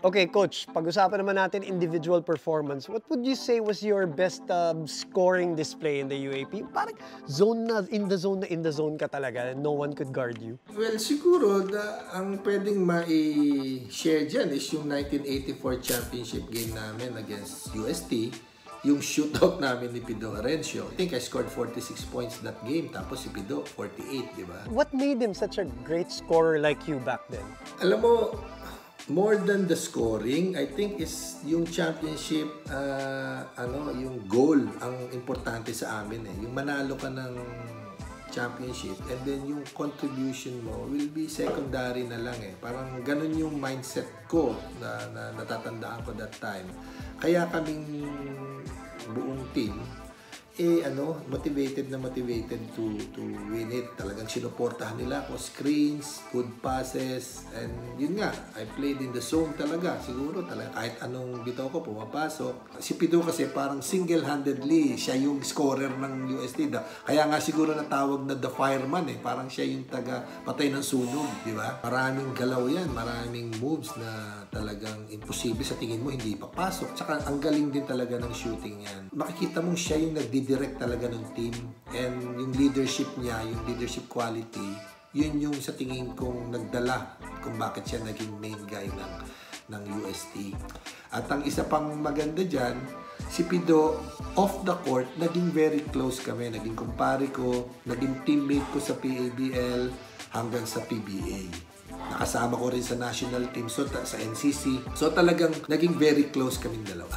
Okay, coach, pag-usapan naman natin individual performance. What would you say was your best scoring display in the UAP? Parang zone na, in the zone ka talaga. No one could guard you. Well, siguro ang pwedeng ma-share dyan is yung 1984 championship game namin against UST. Yung shootout namin ni Pido Arencio. I think I scored 46 points that game. Tapos si Pido, 48, di ba? What made him such a great scorer like you back then? Alam mo, more than the scoring, I think is yung championship, yung goal ang importante sa amin eh. Yung manalo ka ng championship and then yung contribution mo will be secondary na lang eh. Parang ganun yung mindset ko na natatandaan ko that time. Kaya kaming buong team motivated to win it. Talagang sinuportahan nila ako, screens, good passes, and yun nga, I played in the zone talaga. Siguro talaga kahit anong bitaw ko pumapasok. Si Pido kasi parang single-handedly siya yung scorer ng UST. Kaya nga siguro natawag na the fireman eh. Parang siya yung taga patay ng sunog, di ba? Maraming galaw yan, maraming moves na talagang imposible sa tingin mo hindi papasok. Tsaka ang galing din talaga ng shooting yan. Makikita mong siya yung nagdidirect talaga ng team, and yung leadership niya, yung leadership quality, yun yung sa tingin kong nagdala kung bakit siya naging main guy ng UST. At ang isa pang maganda dyan, si Pido, off the court, naging very close kami. Naging kumpare ko, naging teammate ko sa PABL hanggang sa PBA. Nakasama ko rin sa national team, sa NCC. So talagang naging very close kaming dalawa.